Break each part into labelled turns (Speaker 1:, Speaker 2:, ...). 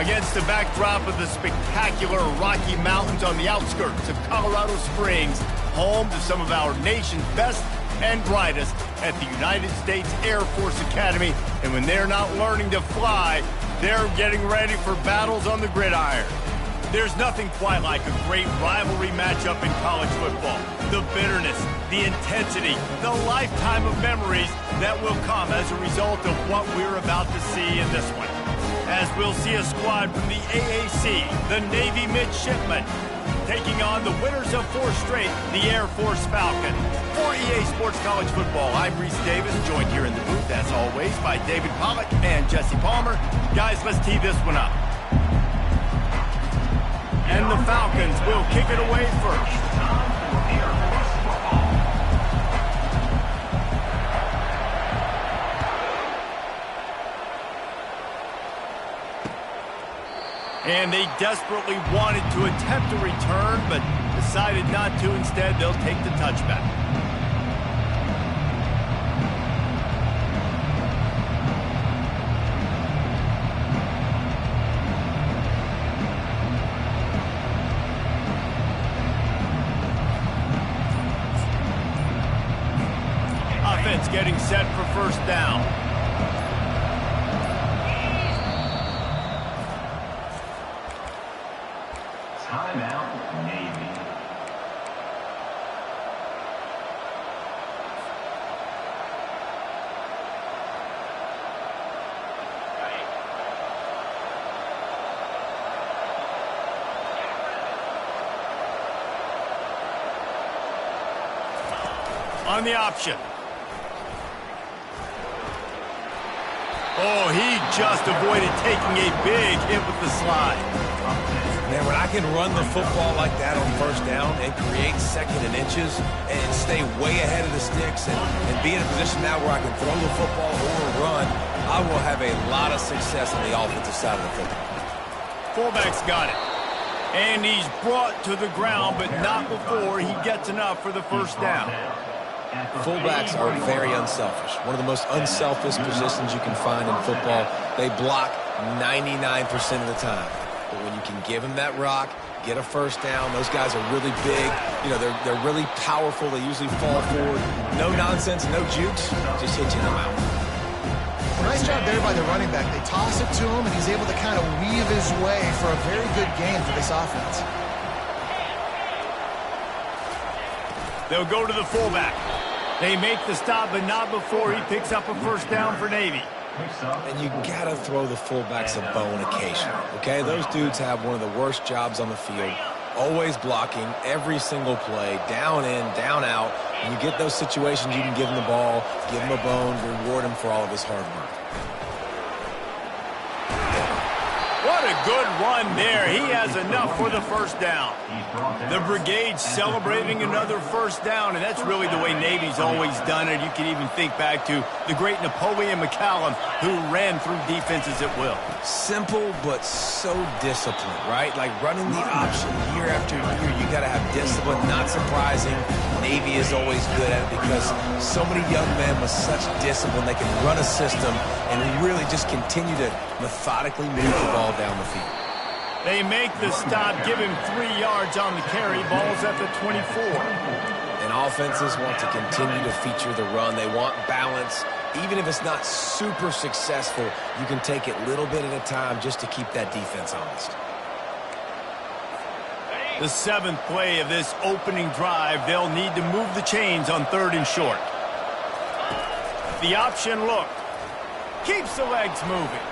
Speaker 1: Against the backdrop of the spectacular Rocky Mountains on the outskirts of Colorado Springs, home to some of our nation's best and brightest at the United States Air Force Academy. And when they're not learning to fly, they're getting ready for battles on the gridiron. There's nothing quite like a great rivalry matchup in college football. The bitterness, the intensity, the lifetime of memories that will come as a result of what we're about to see in this one. As we'll see a squad from the AAC, the Navy Midshipmen, taking on the winners of 4 straight, the Air Force Falcons. For EA Sports College Football, I'm Reese Davis, joined here in the booth, as always, by David Pollack and Jesse Palmer. Guys, let's tee this one up. And the Falcons will kick it away first. And they desperately wanted to attempt a return, but decided not to. Instead, they'll take the touchback. Offense getting set for first down.
Speaker 2: Timeout, Navy.
Speaker 1: On the option. Oh, he just avoided taking a big hit with the slide.
Speaker 3: Man, when I can run the football like that on first down and create second and inches and stay way ahead of the sticks and be in a position now where I can throw the football or run, I will have a lot of success on the offensive side of the football.
Speaker 1: Fullback's got it. And he's brought to the ground, but not before he gets enough for the first down.
Speaker 3: Fullbacks are very unselfish. One of the most unselfish positions you can find in football. They block 99% of the time. But when you can give them that rock, get a first down, those guys are really big. You know, they're really powerful. They usually fall forward. No nonsense, no jukes, just hit you in the mouth.
Speaker 4: Well, nice job there by the running back. They toss it to him, and he's able to kind of weave his way for a very good game for this offense.
Speaker 1: They'll go to the fullback. They make the stop, but not before he picks up a first down for Navy.
Speaker 3: And you got to throw the fullbacks a bone occasionally, okay? Those dudes have one of the worst jobs on the field, always blocking every single play, down in, down out. When you get those situations, you can give him the ball, give him a bone, reward him for all of his hard work.
Speaker 1: What a good run there. He has enough for the first down. The brigade celebrating another first down, and that's really the way Navy's always done it. You can even think back to the great Napoleon McCallum, who ran through defenses at will.
Speaker 3: Simple, but so disciplined, right? Like running the option year after year, you got to have discipline. Not surprising. Navy is always good at it because so many young men with such discipline, they can run a system and really just continue to methodically move the ball down the field.
Speaker 1: They make the stop, give him 3 yards on the carry. Ball's at the 24.
Speaker 3: And offenses want to continue to feature the run. They want balance. Even if it's not super successful, you can take it little bit at a time just to keep that defense honest.
Speaker 1: The 7th play of this opening drive, they'll need to move the chains on 3rd and short. The option look. Keeps the legs moving.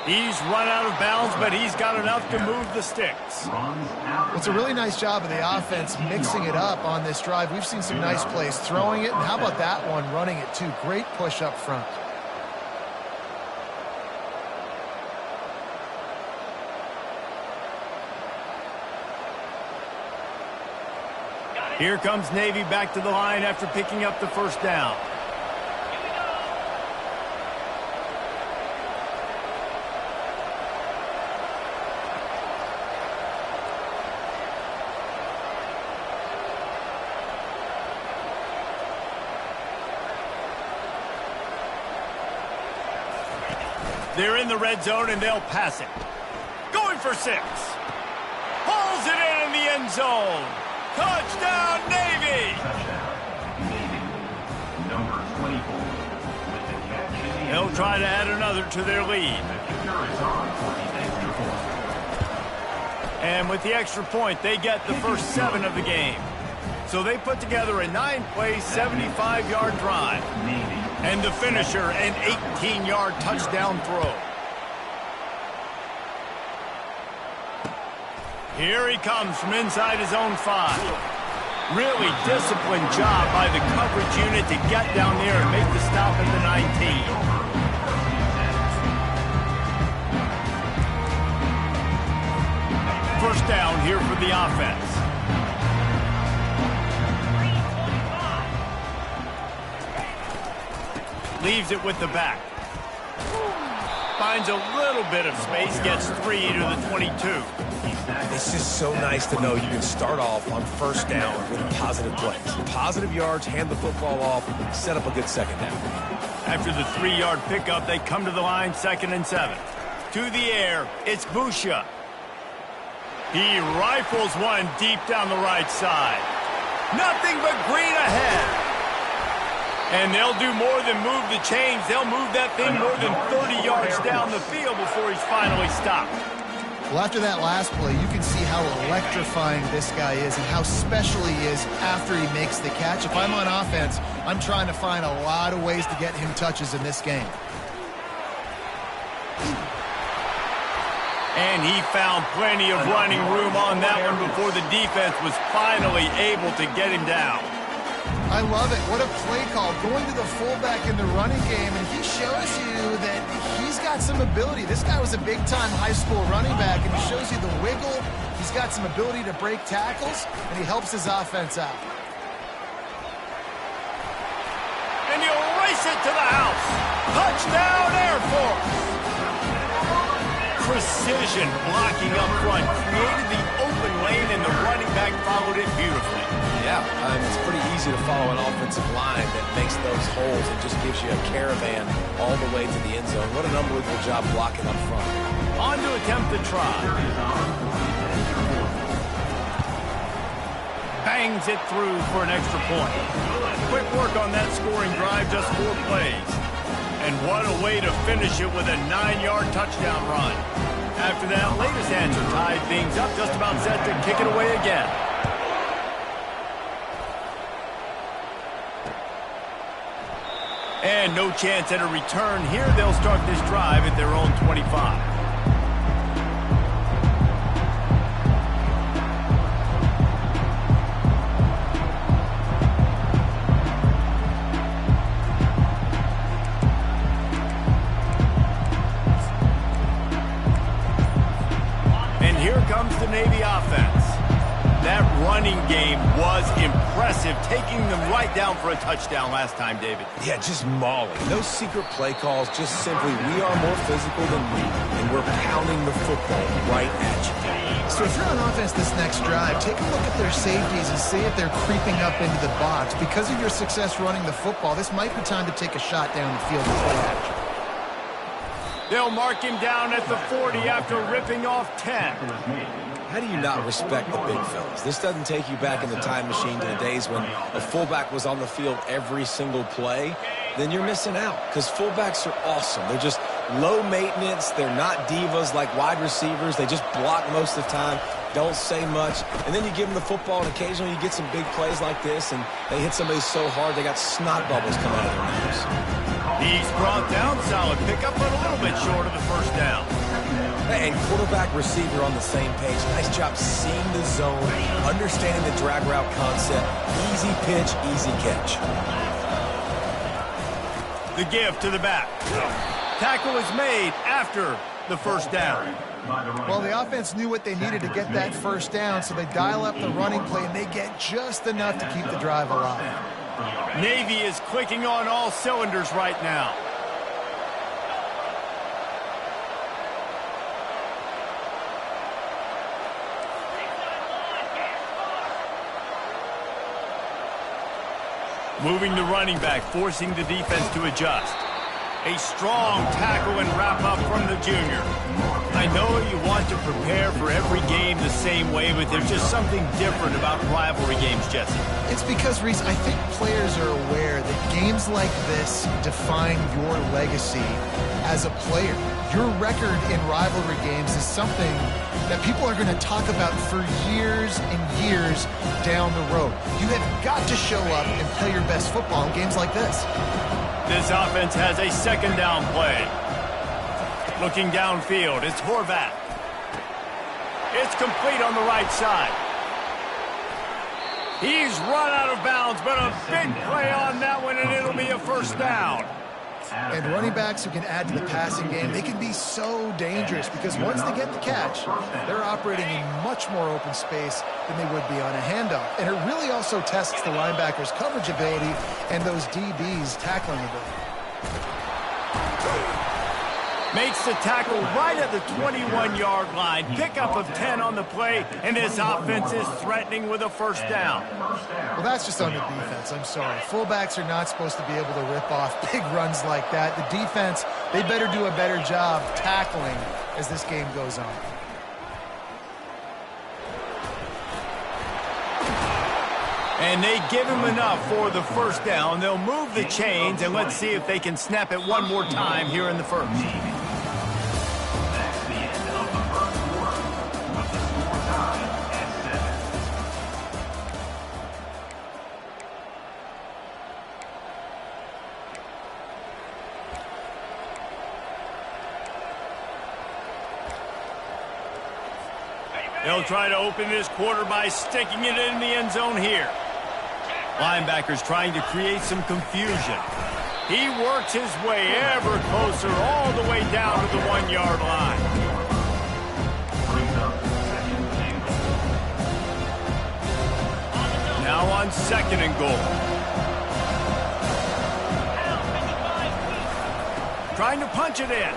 Speaker 1: He's run out of bounds, but he's got enough to move the sticks.
Speaker 4: It's a really nice job of the offense mixing it up on this drive. We've seen some nice plays throwing it, and how about that one running it too? Great push up front.
Speaker 1: Here comes Navy back to the line after picking up the first down. They're in the red zone, and they'll pass it. for 6. Pulls it in the end zone. Touchdown, Navy!
Speaker 2: Number 24 with the catch.
Speaker 1: They'll try to add another to their lead.
Speaker 2: The kicker is on for the extra point.
Speaker 1: And with the extra point, they get the first 7 of the game. So they put together a 9-play, 75-yard drive. And the finisher, an 18-yard touchdown throw. Here he comes from inside his own 5. Really disciplined job by the coverage unit to get down there and make the stop at the 19. First down here for the offense. Leaves it with the back. Finds a little bit of space, gets 3 to the 22.
Speaker 3: It's just so nice to know you can start off on first down with positive plays. Positive yards, hand the football off, set up a good second down.
Speaker 1: After the 3-yard pickup, they come to the line, 2nd and 7. To the air, it's Busha. He rifles one deep down the right side. Nothing but green ahead. And they'll do more than move the chains. They'll move that thing more than 30 yards down the field before he's finally stopped.
Speaker 4: Well, after that last play, you can see how electrifying this guy is and how special he is after he makes the catch. If I'm on offense, I'm trying to find a lot of ways to get him touches in this game.
Speaker 1: And he found plenty of running room on that one before the defense was finally able to get him down.
Speaker 4: I love it. What a play call. Going to the fullback in the running game, and he shows you that he's got some ability. This guy was a big-time high school running back, and he shows you the wiggle. He's got some ability to break tackles, and he helps his offense out.
Speaker 1: And he'll race it to the house. Touchdown, Air Force! Precision blocking up front created the open lane, and the running back followed it beautifully.
Speaker 3: Yeah, it's pretty easy to follow an offensive line that makes those holes and just gives you a caravan all the way to the end zone. What an unbelievable job blocking up front.
Speaker 1: On to attempt the try. Bangs it through for an extra point. Quick work on that scoring drive, just 4 plays. And what a way to finish it with a 9-yard touchdown run. After that latest answer tied things up, just about set to kick it away again. And no chance at a return here. They'll start this drive at their own 25. Comes the Navy offense. That running game was impressive, taking them right down for a touchdown last time, David.
Speaker 3: Yeah, just mauling. No secret play calls, just simply we are more physical than you, and we're pounding the football right at you.
Speaker 4: So if you're on offense this next drive, take a look at their safeties and see if they're creeping up into the box. Because of your success running the football, this might be time to take a shot down the field and play action.
Speaker 1: They'll mark him down at the 40 after ripping off 10.
Speaker 3: How do you not respect the big fellas? This doesn't take you back in the time machine to the days when a fullback was on the field every single play. Then you're missing out, because fullbacks are awesome. They're just low maintenance. They're not divas like wide receivers. They just block most of the time, don't say much. And then you give them the football, and occasionally you get some big plays like this, and they hit somebody so hard they got snot bubbles coming out of their nose.
Speaker 1: He's brought down, solid pickup, but a little bit short of the first down.
Speaker 3: And quarterback, receiver on the same page. Nice job seeing the zone, understanding the drag route concept. Easy pitch, easy catch.
Speaker 1: The give to the back. Tackle is made after the first down.
Speaker 4: Well, the offense knew what they needed to get that first down, so they dial up the running play, and they get just enough to keep the drive alive.
Speaker 1: Navy is clicking on all cylinders right now. Moving the running back, forcing the defense to adjust. A strong tackle and wrap-up from the junior. I know you want to prepare for every game the same way, but there's just something different about rivalry games, Jesse.
Speaker 4: It's because, Reese, I think players are aware that games like this define your legacy as a player. Your record in rivalry games is something that people are going to talk about for years and years down the road. You have got to show up and play your best football in games like this.
Speaker 1: This offense has a second down play. Looking downfield, it's Horvath. It's complete on the right side. He's run out of bounds, but a big play on that one, and it'll be a first down.
Speaker 4: And running backs who can add to the passing game, they can be so dangerous because once they get the catch, they're operating in much more open space than they would be on a handoff. And it really also tests the linebackers' coverage ability and those DBs' tackling ability.
Speaker 1: Makes the tackle right at the 21-yard line. Pickup of 10 on the play, and this offense is threatening with a first down.
Speaker 4: Well, that's just on the defense. I'm sorry. Fullbacks are not supposed to be able to rip off big runs like that. The defense, they better do a better job tackling as this game goes on.
Speaker 1: And they give him enough for the first down. They'll move the chains, and let's see if they can snap it one more time here in the first.
Speaker 2: That's the end of the first quarter, with the score tied at
Speaker 1: 7. They'll try to open this quarter by sticking it in the end zone here. Linebackers trying to create some confusion. He works his way ever closer all the way down to the 1-yard line. Now on second and goal. Trying to punch it in.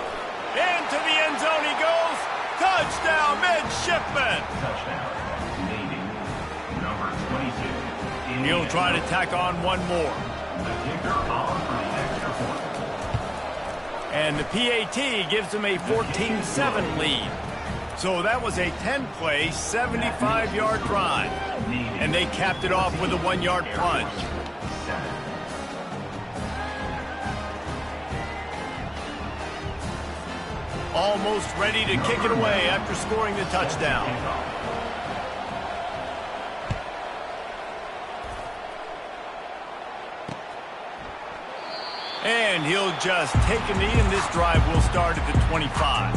Speaker 1: Into the end zone he goes. Touchdown, midshipman.
Speaker 2: Touchdown. Navy. Number 22.
Speaker 1: He'll try to tack on one more.
Speaker 2: The kicker on for the extra point.
Speaker 1: And the PAT gives them a 14-7 lead. So that was a 10-play, 75-yard drive. And they capped it off with a 1-yard plunge. Almost ready to kick it away after scoring the touchdown. And he'll just take a knee, and this drive will start at the 25.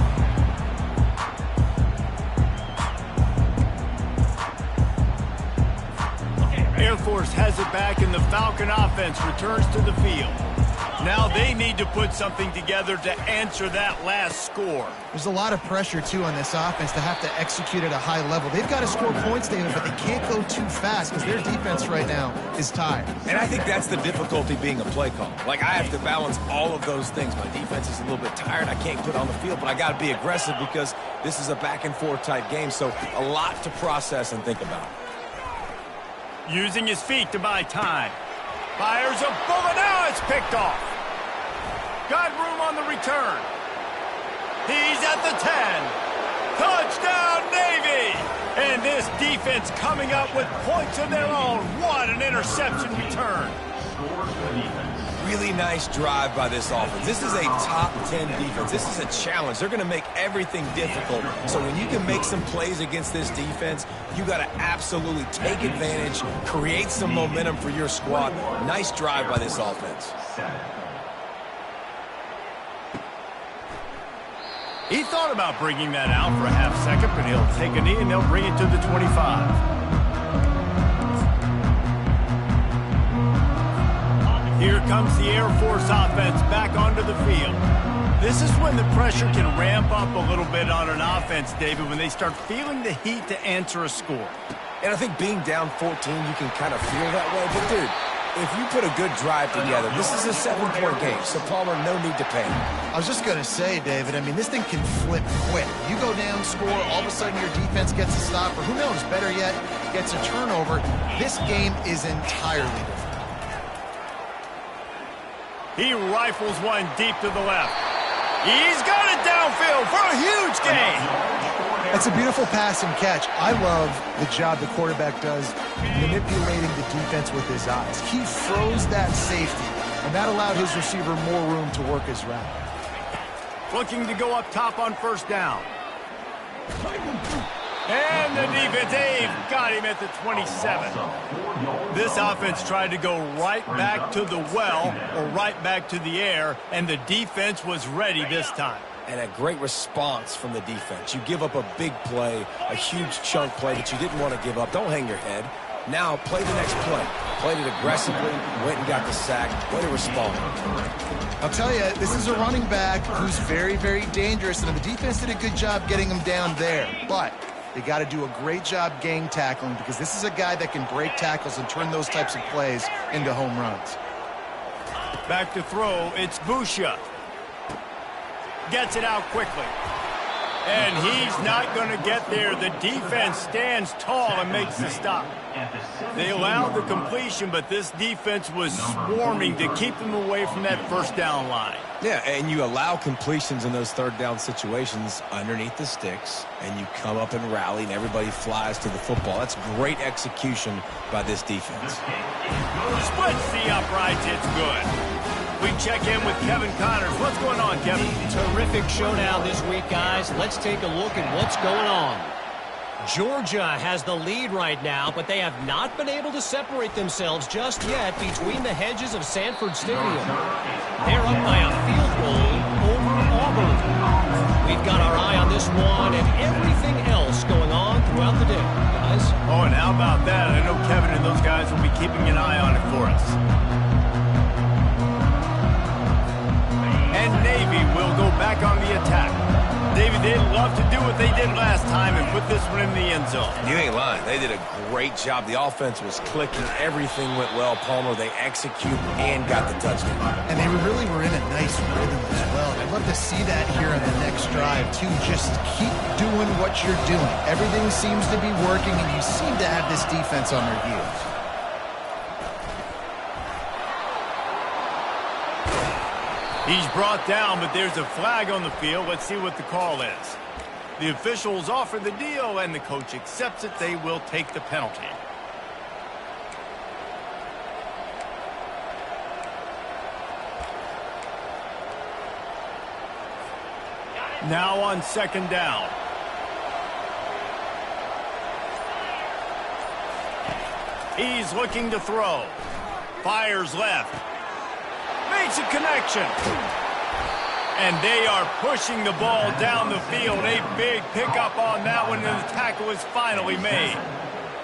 Speaker 1: Air Force has it back, and the Falcon offense returns to the field. Now they need to put something together to answer that last score.
Speaker 4: There's a lot of pressure, too, on this offense to have to execute at a high level. They've got to score points, David, but they can't go too fast because their defense right now is tired.
Speaker 3: And I think that's the difficulty being a play call. Like, I have to balance all of those things. My defense is a little bit tired. I can't put on the field, but I got to be aggressive because this is a back-and-forth type game, so a lot to process and think about.
Speaker 1: Using his feet to buy time. Fires a bullet. Now it's picked off. Got room on the return. He's at the 10. Touchdown, Navy! And this defense coming up with points of their own. What an interception return.
Speaker 2: Scores the defense.
Speaker 3: Really nice drive by this offense. This is a top 10 defense. This is a challenge. They're going to make everything difficult. So when you can make some plays against this defense, you got to absolutely take advantage, create some momentum for your squad. Nice drive by this offense.
Speaker 2: 7.
Speaker 1: He thought about bringing that out for a half second, but he'll take a knee and they'll bring it to the 25. Here comes the Air Force offense back onto the field. This is when the pressure can ramp up a little bit on an offense, David, when they start feeling the heat to answer a score.
Speaker 3: And I think being down 14, you can kind of feel that way. But, dude, if you put a good drive together, this is a 7-point game, so Palmer, no need to panic.
Speaker 4: I was just going to say, David, I mean, this thing can flip quick. You go down, score, all of a sudden your defense gets a stop, or who knows, better yet, gets a turnover. This game is entirely different.
Speaker 1: He rifles one deep to the left. He's got it downfield for a huge gain.
Speaker 4: It's a beautiful pass and catch. I love the job the quarterback does manipulating the defense with his eyes. He froze that safety, and that allowed his receiver more room to work his route.
Speaker 1: Looking to go up top on first down. And the defense, they've got him at the 27. This offense tried to go right back to the well or right back to the air, and the defense was ready this time.
Speaker 3: And a great response from the defense. You give up a big play, a huge chunk play that you didn't want to give up. Don't hang your head. Now play the next play. Played it aggressively, went and got the sack. Way to respond.
Speaker 4: I'll tell you, this is a running back who's very, very dangerous, and the defense did a good job getting him down there. But they got to do a great job gang tackling, because this is a guy that can break tackles and turn those types of plays into home runs.
Speaker 1: Back to throw, it's Busha. Gets it out quickly. And he's not going to get there. The defense stands tall and makes the stop. They allowed the completion, but this defense was swarming to keep them away from that first down line.
Speaker 3: Yeah, and you allow completions in those third down situations underneath the sticks, and you come up and rally, and everybody flies to the football. That's great execution by this defense.
Speaker 1: Splits the uprights. It's good. We check in with Kevin Connors. What's going on, Kevin?
Speaker 5: Terrific showdown this week, guys. Let's take a look at what's going on. Georgia has the lead right now, but they have not been able to separate themselves just yet between the hedges of Sanford Stadium. They're up by a field goal over Auburn. We've got our eye on this one and everything else going on throughout the day, guys.
Speaker 1: Oh, and how about that? I know Kevin and those guys will be keeping an eye on it for us. And Navy will go back on the attack. David, they'd love to do what they did last time and put this one in the end zone.
Speaker 3: You ain't lying. They did a great job. The offense was clicking. Everything went well. Palmer, they execute and got the touchdown.
Speaker 4: And they really were in a nice rhythm as well. I'd love to see that here on the next drive, too. Just keep doing what you're doing. Everything seems to be working, and you seem to have this defense on their heels.
Speaker 1: He's brought down, but there's a flag on the field. Let's see what the call is. The officials offer the deal, and the coach accepts it. They will take the penalty. Now on second down. He's looking to throw. Fires left. Makes a connection. And they are pushing the ball down the field. A big pickup on that one, and the tackle is finally made.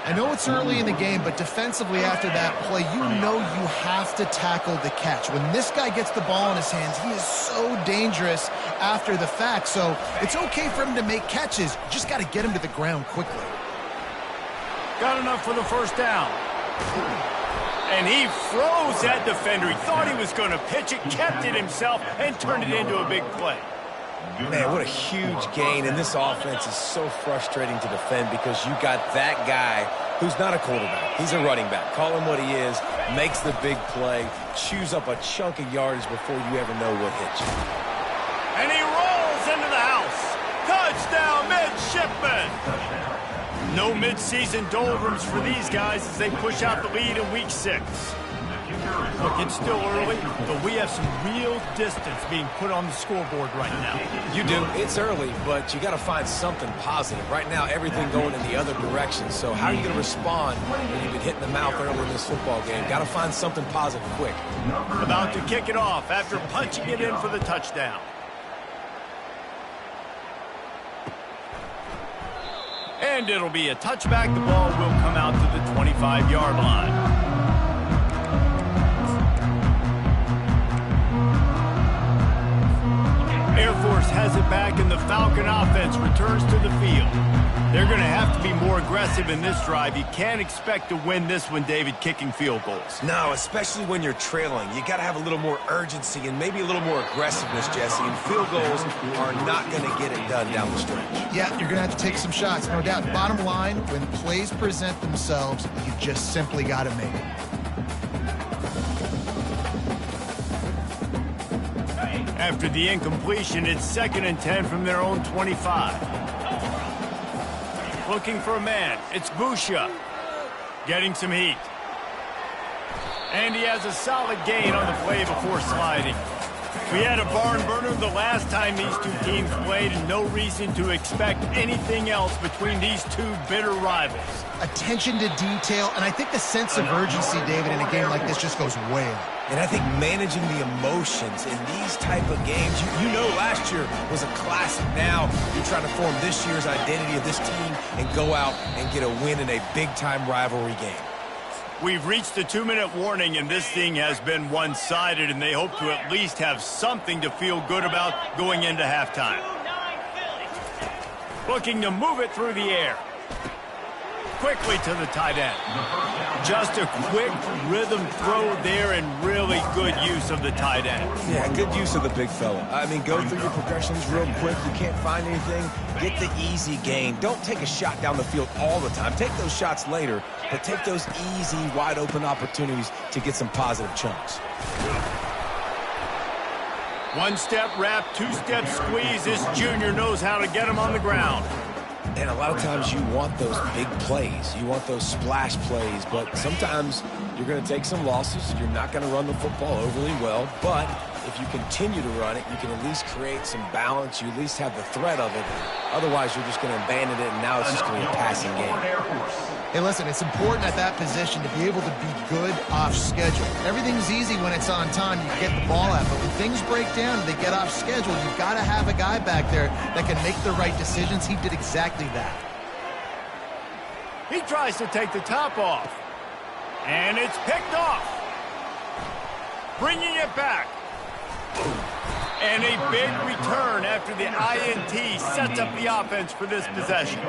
Speaker 4: I know it's early in the game, but defensively after that play, you know you have to tackle the catch. When this guy gets the ball in his hands, he is so dangerous after the fact. So it's okay for him to make catches. You just got to get him to the ground quickly.
Speaker 1: Got enough for the first down. And he froze that defender. He thought he was going to pitch it, kept it himself, and turned it into a big play.
Speaker 3: Man, what a huge gain, and this offense is so frustrating to defend because you got that guy who's not a quarterback. He's a running back. Call him what he is, makes the big play, chews up a chunk of yardage before you ever know what hit you.
Speaker 1: And he rolls into the house. Touchdown, midshipman. No midseason doldrums for these guys as they push out the lead in Week 6. Look, it's still early, but we have some real distance being put on the scoreboard right now.
Speaker 3: You do. It's early, but you got to find something positive. Right now, everything going in the other direction. So how are you going to respond when you've been hitting the mouth early in this football game? Got to find something positive quick.
Speaker 1: About to kick it off after punching it in for the touchdown. And it'll be a touchback. The ball will come out to the 25-yard line. Air Force has it back, and the Falcon offense returns to the field. They're going to have to be more aggressive in this drive. You can't expect to win this one, David, kicking field goals.
Speaker 3: No, especially when you're trailing. You got to have a little more urgency and maybe a little more aggressiveness, Jesse. And field goals are not going to get it done down the stretch.
Speaker 4: Yeah, you're going to have to take some shots, no doubt. Bottom line, when plays present themselves, you just simply got to make it.
Speaker 1: After the incompletion, it's 2nd and 10 from their own 25. Looking for a man. It's Busha. Getting some heat. And he has a solid gain on the play before sliding. We had a barn burner the last time these two teams played, and no reason to expect anything else between these two bitter rivals.
Speaker 4: Attention to detail, and I think the sense of urgency, David, in a game like this just goes way up.
Speaker 3: And I think managing the emotions in these type of games, you know last year was a classic. Now you're trying to form this year's identity of this team and go out and get a win in a big-time rivalry game.
Speaker 1: We've reached the 2-minute warning, and this thing has been one-sided, and they hope to at least have something to feel good about going into halftime. Looking to move it through the air. Quickly to the tight end. Just a quick rhythm throw there, and really good use of the tight end.
Speaker 3: Yeah, good use of the big fella. I mean, go through your progressions real quick. You can't find anything, get the easy gain. Don't take a shot down the field all the time. Take those shots later, but take those easy, wide-open opportunities to get some positive chunks.
Speaker 1: One-step wrap, two-step squeeze. This junior knows how to get him on the ground.
Speaker 3: And a lot of times you want those big plays. You want those splash plays, but sometimes you're going to take some losses. You're not going to run the football overly well, but if you continue to run it, you can at least create some balance. You at least have the threat of it. Otherwise, you're just going to abandon it, and now it's just going to be a passing game.
Speaker 4: Hey, listen, it's important at that position to be able to be good off schedule. Everything's easy when it's on time. You get the ball out, but when things break down and they get off schedule, you've got to have a guy back there that can make the right decisions. He did exactly that.
Speaker 1: He tries to take the top off, and it's picked off. Bringing it back. And a big return after the INT sets up the offense for this possession.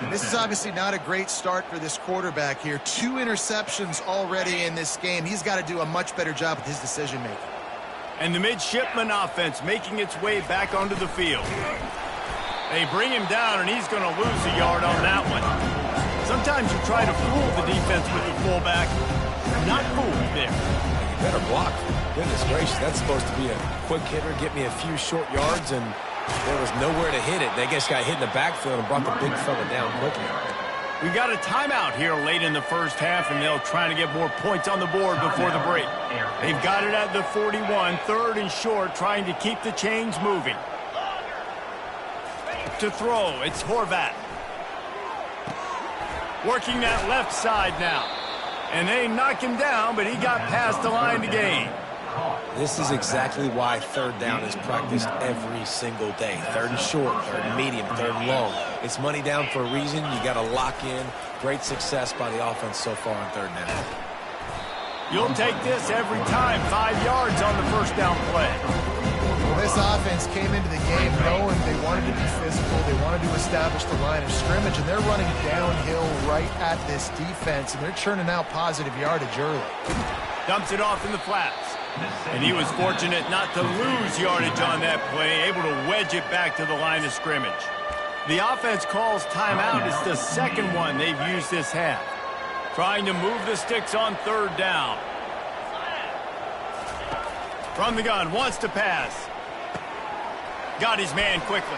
Speaker 4: This is obviously not a great start for this quarterback here. 2 interceptions already in this game. He's got to do a much better job with his decision-making.
Speaker 1: And the midshipman offense making its way back onto the field. They bring him down, and he's going to lose a yard on that one. Sometimes you try to fool the defense with the fullback. Not fooled there.
Speaker 3: Better block. Goodness gracious, that's supposed to be a quick hitter, get me a few short yards, and there was nowhere to hit it. They just got hit in the backfield and brought the big fella down quickly.
Speaker 1: We got a timeout here late in the first half, and they'll try to get more points on the board before the break. They've got it at the 41, 3rd and short, trying to keep the chains moving. To throw, it's Horvat. Working that left side now. And they knock him down, but he got past the line to gain.
Speaker 3: This is exactly why 3rd down is practiced every single day. 3rd and short, 3rd and medium, 3rd and long. It's money down for a reason. You got to lock in. Great success by the offense so far on 3rd down.
Speaker 1: You'll take this every time. 5 yards on the first down play.
Speaker 4: Well, this offense came into the game knowing they wanted to be physical. They wanted to establish the line of scrimmage, and they're running downhill right at this defense, and they're churning out positive yardage early.
Speaker 1: Dumps it off in the flats. And he was fortunate not to lose yardage on that play, able to wedge it back to the line of scrimmage. The offense calls timeout. It's the second one they've used this half. Trying to move the sticks on 3rd down. From the gun, wants to pass. Got his man quickly.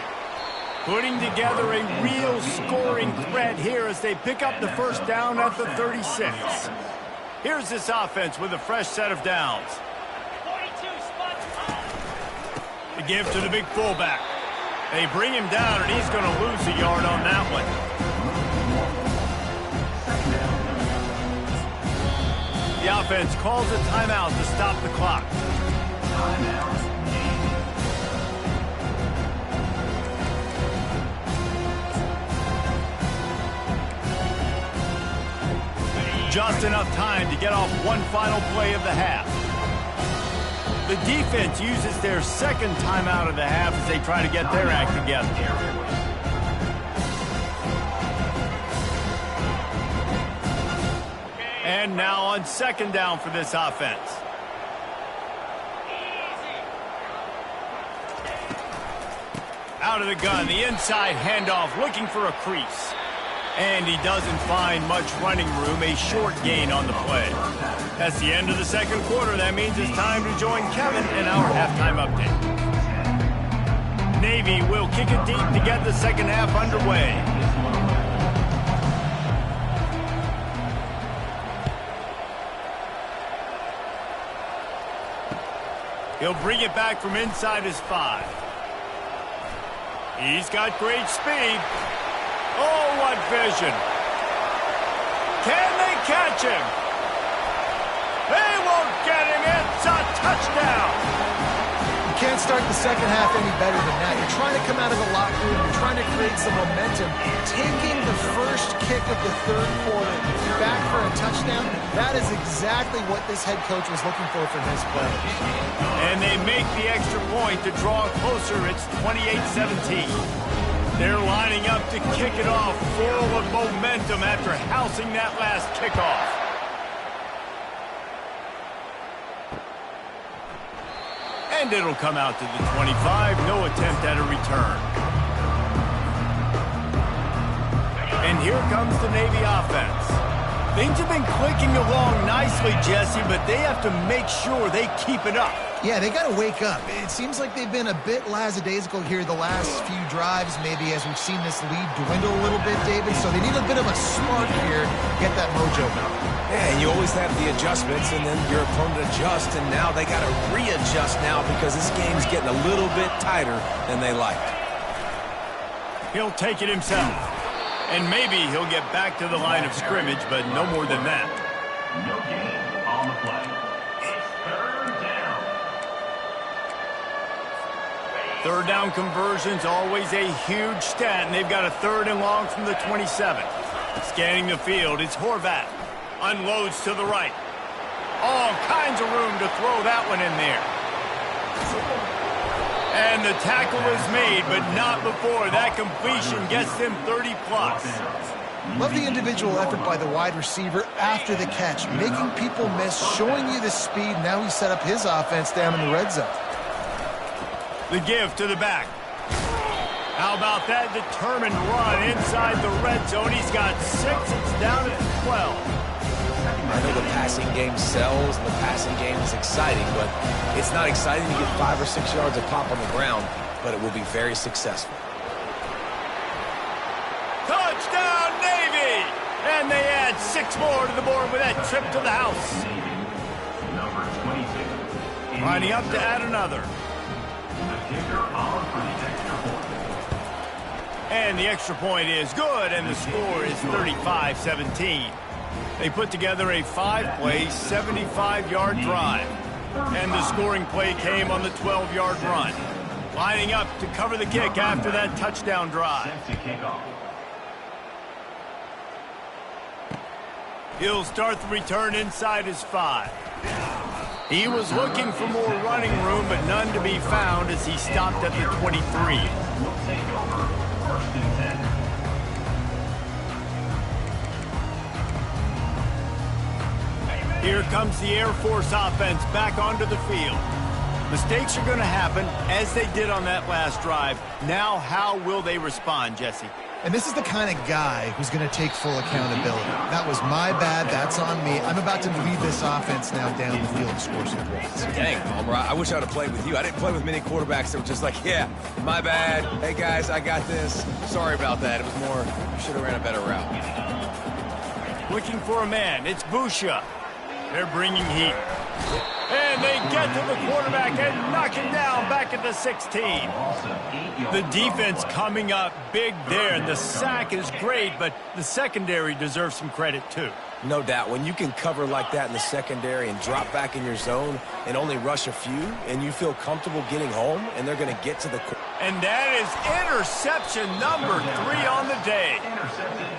Speaker 1: Putting together a real scoring threat here as they pick up the first down at the 36. Here's this offense with a fresh set of downs. The give to the big fullback. They bring him down, and he's going to lose a yard on that one. The offense calls a timeout to stop the clock. Just enough time to get off one final play of the half. The defense uses their second timeout of the half as they try to get their act together. And now on 2nd down for this offense. Out of the gun, the inside handoff, looking for a crease. And he doesn't find much running room, a short gain on the play. That's the end of the second quarter. That means it's time to join Kevin in our halftime update. Navy will kick it deep to get the second half underway. He'll bring it back from inside his 5. He's got great speed. Oh, what vision. Can they catch him? They won't get him. It's a touchdown.
Speaker 4: You can't start the second half any better than that. You're trying to come out of the locker room. You're trying to create some momentum. Taking the first kick of the third quarter back for a touchdown, that is exactly what this head coach was looking for from his players.
Speaker 1: And they make the extra point to draw closer. It's 28-17. They're lining up to kick it off, full of momentum after housing that last kickoff. And it'll come out to the 25. No attempt at a return. And here comes the Navy offense. Things have been clicking along nicely, Jesse, but they have to make sure they keep it up.
Speaker 4: Yeah, they got to wake up. It seems like they've been a bit lackadaisical here the last few drives, maybe, as we've seen this lead dwindle a little bit, David. So they need a bit of a spark here to get that mojo going.
Speaker 3: Yeah, and you always have the adjustments, and then your opponent adjusts, and now they got to readjust now because this game's getting a little bit tighter than they liked.
Speaker 1: He'll take it himself. And maybe he'll get back to the line of scrimmage, but no more than that.
Speaker 2: No gain on the play. It's third down.
Speaker 1: Third down conversion's always a huge stat, and they've got a 3rd and long from the 27. Scanning the field, it's Horvat. Unloads to the right. All kinds of room to throw that one in there. And the tackle is made, but not before. That completion gets them 30+.
Speaker 4: Love the individual effort by the wide receiver after the catch, making people miss, showing you the speed. Now he set up his offense down in the red zone.
Speaker 1: The give to the back. How about that determined run inside the red zone? He's got 6. It's down at 12.
Speaker 3: I know the passing game sells, and the passing game is exciting, but it's not exciting to get 5 or 6 yards of pop on the ground, but it will be very successful.
Speaker 1: Touchdown, Navy! And they add 6 more to the board with that trip to the house.
Speaker 2: Number 22.
Speaker 1: Lining up to add another.
Speaker 2: The kicker on for the extra point.
Speaker 1: And the extra point is good, and the score is 35-17. They put together a 5-play, 75-yard drive. And the scoring play came on the 12-yard run. Lining up to cover the kick after that touchdown drive.
Speaker 2: Set to kick off.
Speaker 1: He'll start the return inside his 5. He was looking for more running room, but none to be found as he stopped at the 23.
Speaker 2: We'll take over 1st and 10.
Speaker 1: Here comes the Air Force offense back onto the field. Mistakes are going to happen, as they did on that last drive. Now, how will they respond, Jesse?
Speaker 4: And this is the kind of guy who's going to take full accountability. That was my bad. That's on me. I'm about to lead this offense now down the field and score some points.
Speaker 3: Dang, Palmer, I wish I would have played with you. I didn't play with many quarterbacks that were just like, yeah, my bad. Hey, guys, I got this. Sorry about that. It was more, you should have ran a better route.
Speaker 1: Looking for a man. It's Busha. They're bringing heat. And they get to the quarterback and knock him down back at the 16. The defense coming up big there. The sack is great, but the secondary deserves some credit too.
Speaker 3: No doubt. When you can cover like that in the secondary and drop back in your zone and only rush a few, and you feel comfortable getting home, and they're going to get to the...
Speaker 1: And that is interception number 3 on the day.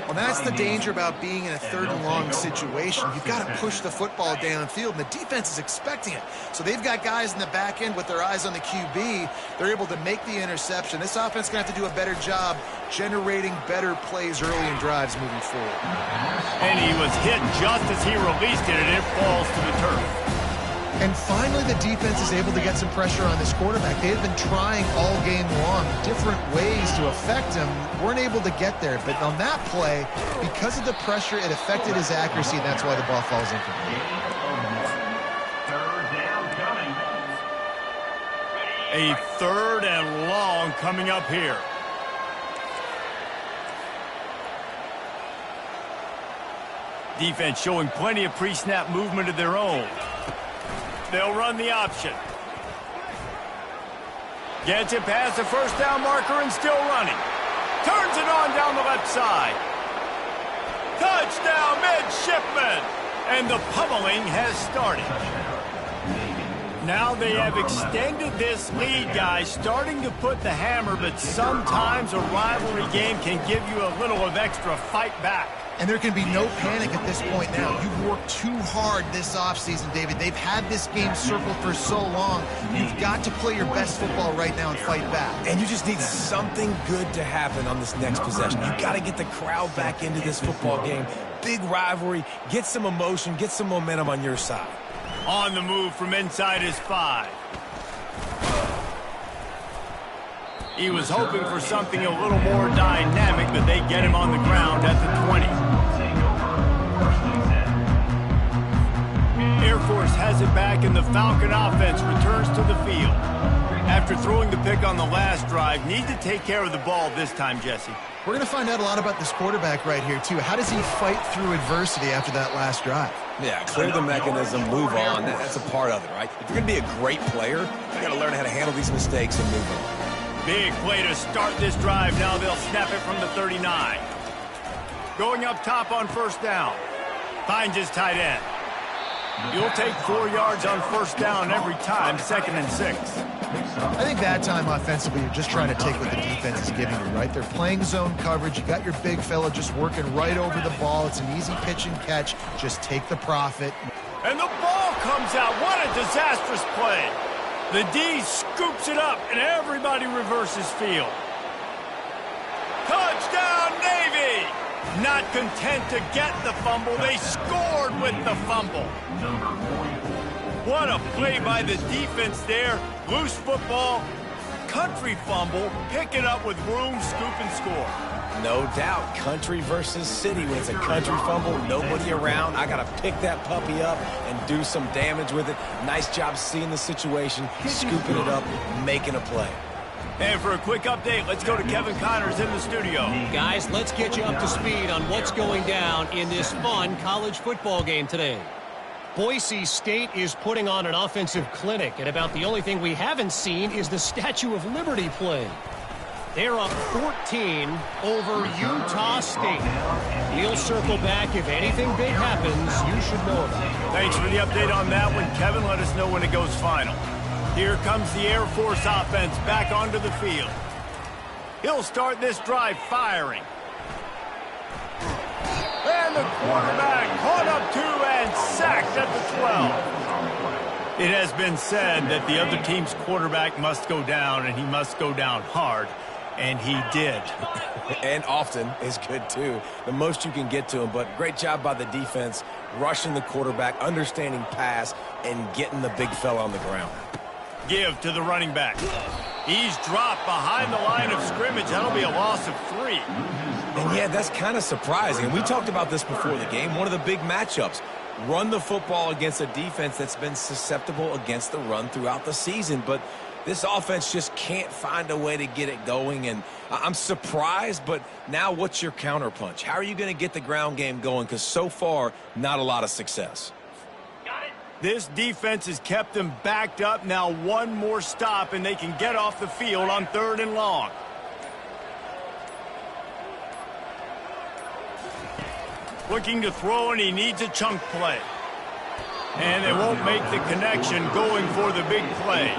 Speaker 4: Well, that's the danger about being in a 3rd and long situation. You've got to push the football downfield, and the defense is expecting it. So they've got guys in the back end with their eyes on the QB. They're able to make the interception. This offense is going to have to do a better job generating better plays early in drives moving forward.
Speaker 1: And he was hit just as he released it, and it falls to the turf.
Speaker 4: And finally, the defense is able to get some pressure on this quarterback. They had been trying all game long different ways to affect him. Weren't able to get there. But on that play, because of the pressure, it affected his accuracy, and that's why the ball falls incomplete.
Speaker 2: Third down coming.
Speaker 1: A 3rd and long coming up here. Defense showing plenty of pre-snap movement of their own. They'll run the option. Gets it past the first down marker and still running. Turns it on down the left side. Touchdown, midshipman! And the pummeling has started. Now they have extended this lead, guys, starting to put the hammer, but sometimes a rivalry game can give you a little of extra fight back.
Speaker 4: And there can be no panic at this point now. You've worked too hard this offseason, David. They've had this game circled for so long. You've got to play your best football right now and fight back.
Speaker 3: And you just need something good to happen on this next possession. You got to get the crowd back into this football game. Big rivalry. Get some emotion. Get some momentum on your side.
Speaker 1: On the move from inside his 5. He was hoping for something a little more dynamic, but they get him on the ground at the 20. Air Force has it back, and the Falcon offense returns to the field. After throwing the pick on the last drive, need to take care of the ball this time, Jesse.
Speaker 4: We're going to find out a lot about this quarterback right here, too. How does he fight through adversity after that last drive?
Speaker 3: Yeah, clear the mechanism, move on. That's a part of it, right? If you're going to be a great player, you got to learn how to handle these mistakes and move on.
Speaker 1: Big play to start this drive. Now they'll snap it from the 39. Going up top on first down. Finds his tight end. You'll take 4 yards on first down every time, 2nd and 6.
Speaker 4: I think that time offensively, you're just trying to take what the defense is giving you, right? They're playing zone coverage. You got your big fella just working right over the ball. It's an easy pitch and catch. Just take the profit.
Speaker 1: And the ball comes out. What a disastrous play. The D scoops it up, and everybody reverses field. Touchdown, Navy! Not content to get the fumble, they scored with the fumble. What a play by the defense there. Loose football, country fumble, pick it up with room, scoop, and score.
Speaker 3: No doubt, country versus city. When it's a country fumble, nobody around. I got to pick that puppy up and do some damage with it. Nice job seeing the situation, scooping it up, making a play.
Speaker 1: And for a quick update, let's go to Kevin Connors in the studio.
Speaker 5: Guys, let's get you up to speed on what's going down in this fun college football game today. Boise State is putting on an offensive clinic, and about the only thing we haven't seen is the Statue of Liberty play. They're up 14 over Utah State. We'll circle back if anything big happens you should know about.
Speaker 1: Thanks for the update on that one, Kevin. Let us know when it goes final. Here comes the Air Force offense back onto the field. He'll start this drive firing. And the quarterback caught up to and sacked at the 12. It has been said that the other team's quarterback must go down, and he must go down hard. And he did.
Speaker 3: And often is good, too. The most you can get to him, but great job by the defense, rushing the quarterback, understanding pass, and getting the big fella on the ground.
Speaker 1: Give to the running back. He's dropped behind the line of scrimmage. That'll be a loss of 3.
Speaker 3: And, yeah, that's kind of surprising. We talked about this before the game. One of the big matchups. Run the football against a defense that's been susceptible against the run throughout the season, but this offense just can't find a way to get it going, and I'm surprised, but now what's your counterpunch? How are you going to get the ground game going? Because so far, not a lot of success.
Speaker 1: This defense has kept them backed up. Now one more stop, and they can get off the field on 3rd and long. Looking to throw, and he needs a chunk play. And they won't make the connection, going for the big play.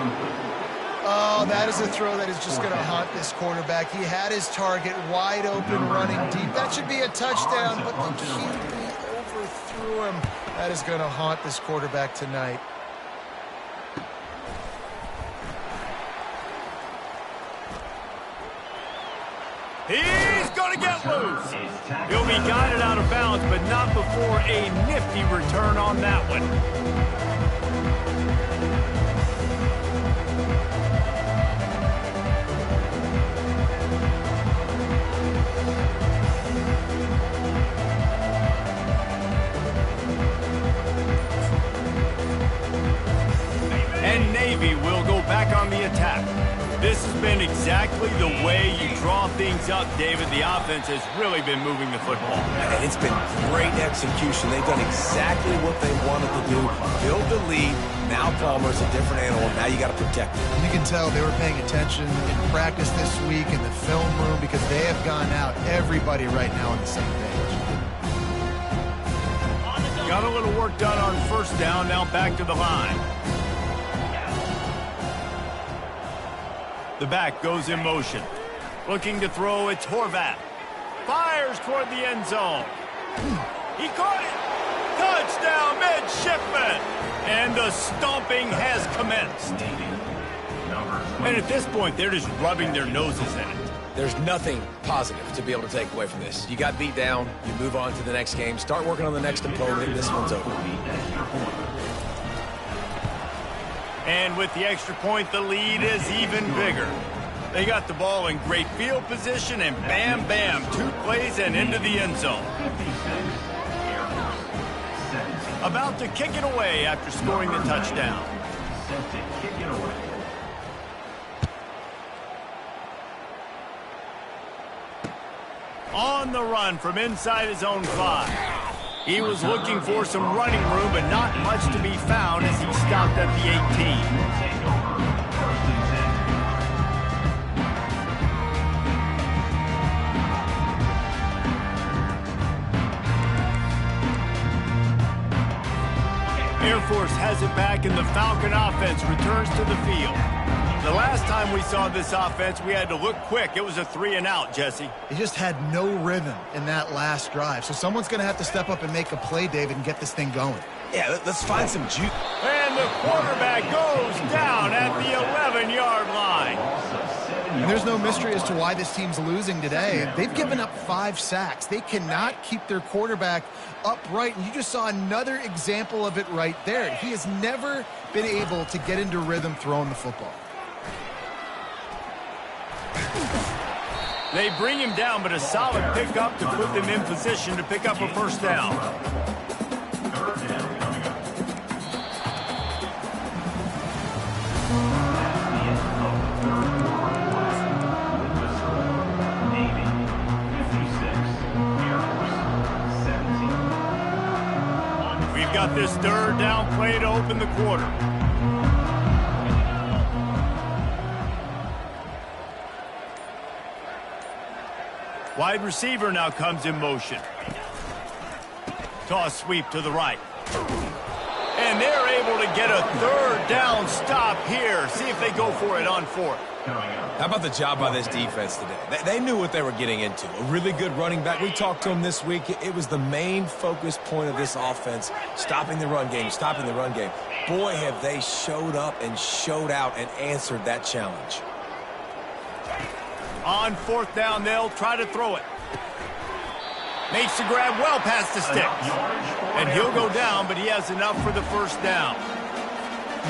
Speaker 4: Oh, that is a throw that is just going to haunt this quarterback. He had his target wide open, running deep. That should be a touchdown, but the QB overthrew him. That is going to haunt this quarterback tonight.
Speaker 1: He's going to get loose. He'll be guided out of bounds, but not before a nifty return on that one. been exactly the way you draw things up, David. The offense has really been moving the football.
Speaker 3: And it's been great execution. They've done exactly what they wanted to do. Build the lead. Now Palmer's a different animal. Now you got to protect him.
Speaker 4: You can tell they were paying attention in practice this week in the film room because they have gone out, everybody right now on the same page.
Speaker 1: Got a little work done on first down. Now back to the line. The back goes in motion. Looking to throw, it's Horvat. Fires toward the end zone. He caught it. Touchdown, midshipman. And the stomping has commenced. And at this point, they're just rubbing their noses in it.
Speaker 3: There's nothing positive to be able to take away from this. You got beat down. You move on to the next game. Start working on the next opponent. This one's over.
Speaker 1: And with the extra point, the lead is even bigger. They got the ball in great field position, and bam, bam, 2 plays and into the end zone. About to kick it away after scoring the touchdown. On the run from inside his own 5. He was looking for some running room, but not much to be found as he stopped at the 18. Air Force has it back, and the Falcon offense returns to the field. The last time we saw this offense, we had to look quick. It was a 3-and-out, Jesse.
Speaker 4: They just had no rhythm in that last drive. So someone's going to have to step up and make a play, David, and get this thing going.
Speaker 3: Yeah, let's find some juice.
Speaker 1: And the quarterback goes down at the 11-yard line.
Speaker 4: And there's no mystery as to why this team's losing today. They've given up 5 sacks. They cannot keep their quarterback upright. And you just saw another example of it right there. He has never been able to get into rhythm throwing the football.
Speaker 1: They bring him down, but a solid pickup to put them in position to pick up a first down. We've got this 3rd down play to open the quarter. Wide receiver now comes in motion. Toss sweep to the right. And they're able to get a 3rd down stop here. See if they go for it on 4th.
Speaker 3: How about the job by this defense today? They knew what they were getting into. A really good running back. We talked to him this week. It was the main focus point of this offense, stopping the run game, stopping the run game. Boy, have they showed up and showed out and answered that challenge.
Speaker 1: On 4th down, they'll try to throw it. Makes the grab well past the sticks. And he'll go down, but he has enough for the first down.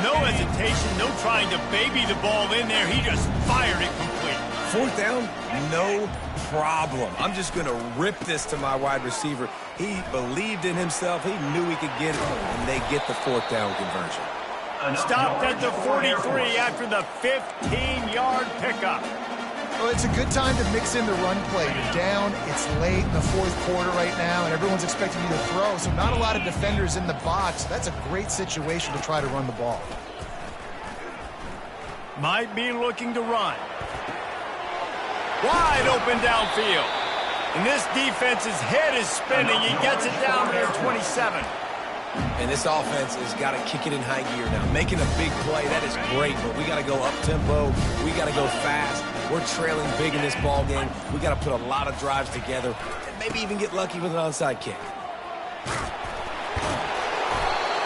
Speaker 1: No hesitation, no trying to baby the ball in there. He just fired it complete.
Speaker 3: 4th down, no problem. I'm just going to rip this to my wide receiver. He believed in himself. He knew he could get it, and they get the 4th down conversion.
Speaker 1: Stopped at the 43 after the 15-yard pickup.
Speaker 4: Well, it's a good time to mix in the run play. You're down, it's late in the 4th quarter right now, and everyone's expecting you to throw, so not a lot of defenders in the box. That's a great situation to try to run the ball.
Speaker 1: Might be looking to run. Wide open downfield. And this defense's head is spinning. He gets it down near 27.
Speaker 3: And this offense has got to kick it in high gear now. Making a big play, that is great, but we got to go up-tempo. We got to go fast. We're trailing big in this ball game. We got to put a lot of drives together and maybe even get lucky with an onside kick.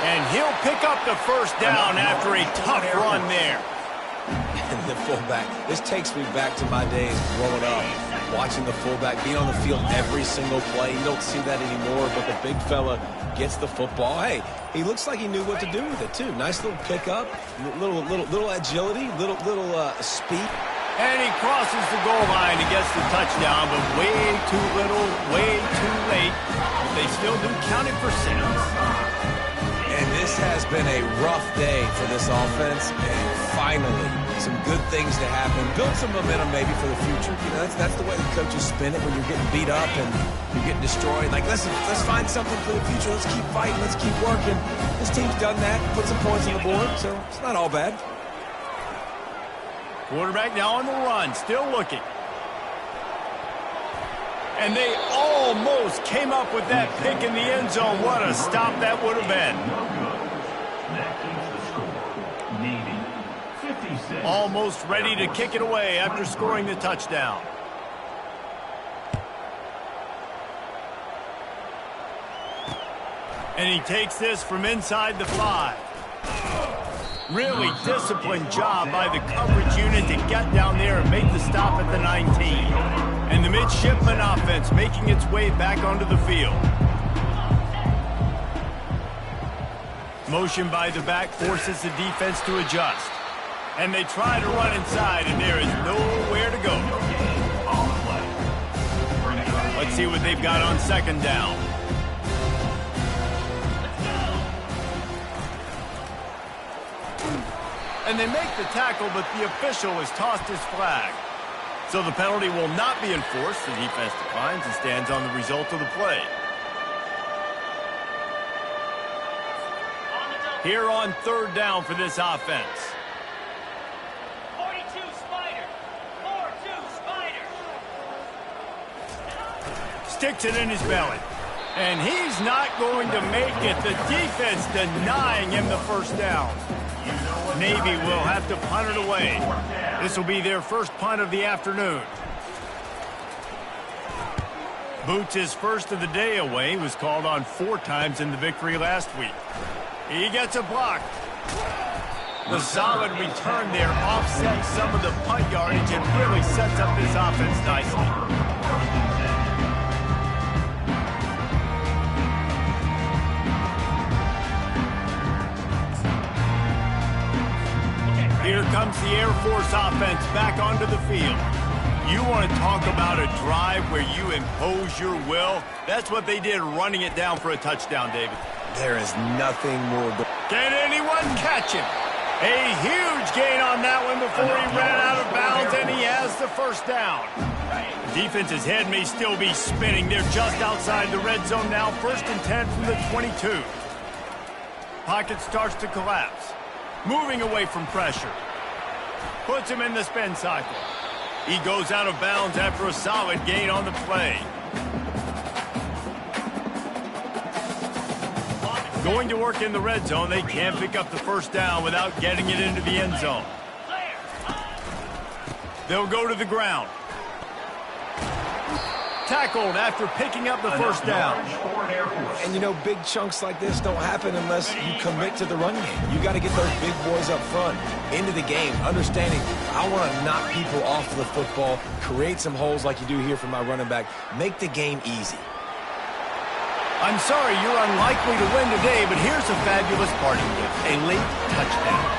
Speaker 1: And he'll pick up the first down after a tough run there.
Speaker 3: And the fullback, this takes me back to my days growing up, watching the fullback being on the field every single play. You don't see that anymore, but the big fella gets the football. Hey, he looks like he knew what to do with it, too. Nice little pickup, little agility, little speed.
Speaker 1: And he crosses the goal line and gets the touchdown, but way too little, way too late. But they still do count it for 6.
Speaker 3: And this has been a rough day for this offense, and finally some good things to happen, build some momentum maybe for the future. You know, that's the way the coaches spin it when you're getting beat up and you're getting destroyed. Like, listen, let's find something for the future. Let's keep fighting. Let's keep working. This team's done that, put some points on the board, so it's not all bad.
Speaker 1: Quarterback now on the run, still looking. And they almost came up with that pick in the end zone. What a stop that would have been.
Speaker 2: That keeps the score. Navy, 56.
Speaker 1: Almost ready to kick it away after scoring the touchdown. And he takes this from inside the 5. Really disciplined job by the coverage unit to get down there and make the stop at the 19. And the midshipman offense making its way back onto the field. Motion by the back forces the defense to adjust. And they try to run inside, and there is nowhere to go. Let's see what they've got on second down. And they make the tackle, but the official has tossed his flag. So the penalty will not be enforced. The defense declines and stands on the result of the play. Here on third down for this offense.
Speaker 2: 42 Spider. 4-2 Spider.
Speaker 1: Sticks it in his belly. And he's not going to make it. The defense denying him the first down. Navy will have to punt it away. This will be their first punt of the afternoon. Boots his first of the day away. Was called on 4 times in the victory last week. He gets a block. The solid return there offsets some of the punt yardage and really sets up this offense nicely. Here comes the Air Force offense back onto the field. You want to talk about a drive where you impose your will? That's what they did, running it down for a touchdown, David.
Speaker 3: There is nothing more.
Speaker 1: Can anyone catch him? A huge gain on that one before he ran out of bounds, and he has the first down. The defense's head may still be spinning. They're just outside the red zone now, 1st and 10 from the 22. Pocket starts to collapse. Moving away from pressure. Puts him in the spin cycle. He goes out of bounds after a solid gain on the play. Going to work in the red zone. They can't pick up the first down without getting it into the end zone. They'll go to the ground. Tackled after picking up the first down.
Speaker 3: And, you know, big chunks like this don't happen unless you commit to the run game. You got to get those big boys up front into the game, understanding I want to knock people off the football, create some holes like you do here for my running back, make the game easy.
Speaker 1: I'm sorry you're unlikely to win today, but here's a fabulous parting gift, a late touchdown.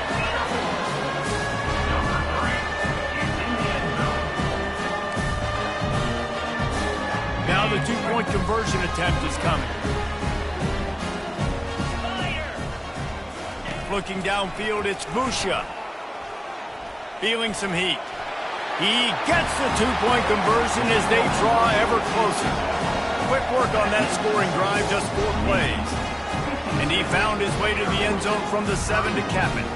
Speaker 1: Now the 2-point conversion attempt is coming. Looking downfield, it's Busha. Feeling some heat. He gets the 2-point conversion as they draw ever closer. Quick work on that scoring drive, just 4 plays. And he found his way to the end zone from the 7 to cap it.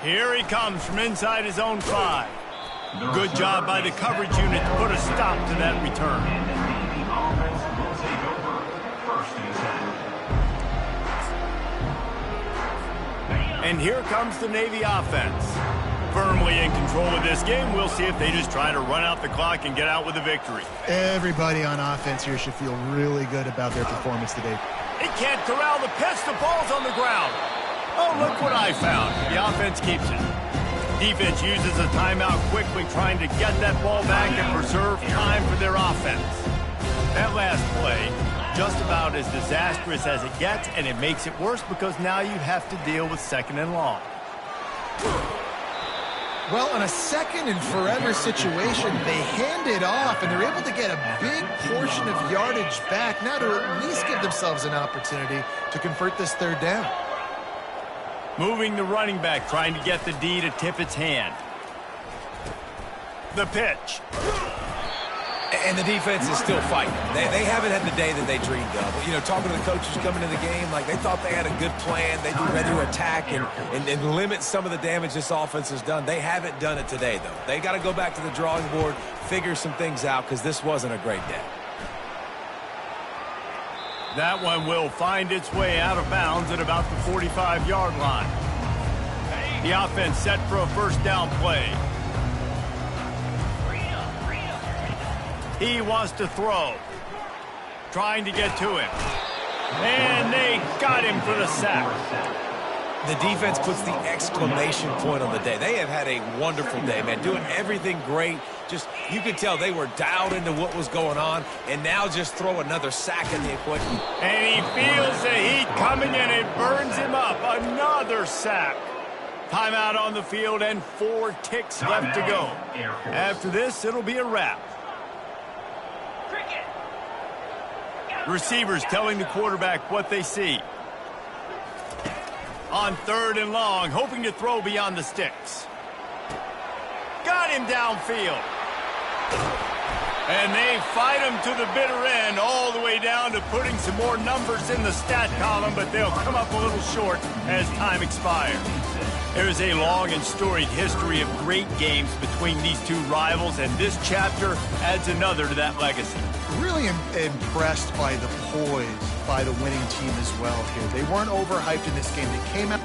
Speaker 1: Here he comes from inside his own 5. Good job by the coverage unit to put a stop to that return. And here comes the Navy offense. Firmly in control of this game. We'll see if they just try to run out the clock and get out with a victory.
Speaker 4: Everybody on offense here should feel really good about their performance today.
Speaker 1: He can't corral the pitch. The ball's on the ground. Oh, look what I found. The offense keeps it. Defense uses a timeout quickly, trying to get that ball back and preserve time for their offense. That last play, just about as disastrous as it gets, and it makes it worse because now you have to deal with 2nd and long.
Speaker 4: Well, on a second and forever situation, they hand it off, and they're able to get a big portion of yardage back now to at least give themselves an opportunity to convert this third down.
Speaker 1: Moving the running back, trying to get the D to tip its hand. The pitch.
Speaker 3: And the defense is still fighting. They haven't had the day that they dreamed of. You know, talking to the coaches coming into the game, like they thought they had a good plan. They'd be ready to attack and limit some of the damage this offense has done. They haven't done it today, though. They got to go back to the drawing board, figure some things out, because this wasn't a great day.
Speaker 1: That one will find its way out of bounds at about the 45-yard line. The offense set for a first down play. He wants to throw. Trying to get to him. And they got him for the sack.
Speaker 3: The defense puts the exclamation point on the day. They have had a wonderful day, man. Doing everything great. Just, you could tell they were dialed into what was going on. And now just throw another sack in the equation.
Speaker 1: And he feels the heat coming and it burns him up. Another sack. Timeout on the field and 4 ticks left to go. After this, it'll be a wrap. Receivers telling the quarterback what they see. On 3rd and long, hoping to throw beyond the sticks. Got him downfield. And they fight him to the bitter end, all the way down to putting some more numbers in the stat column, but they'll come up a little short as time expires. There's a long and storied history of great games between these two rivals, and this chapter adds another to that legacy.
Speaker 4: Really impressed by the poise by the winning team as well here. They weren't overhyped in this game. They came out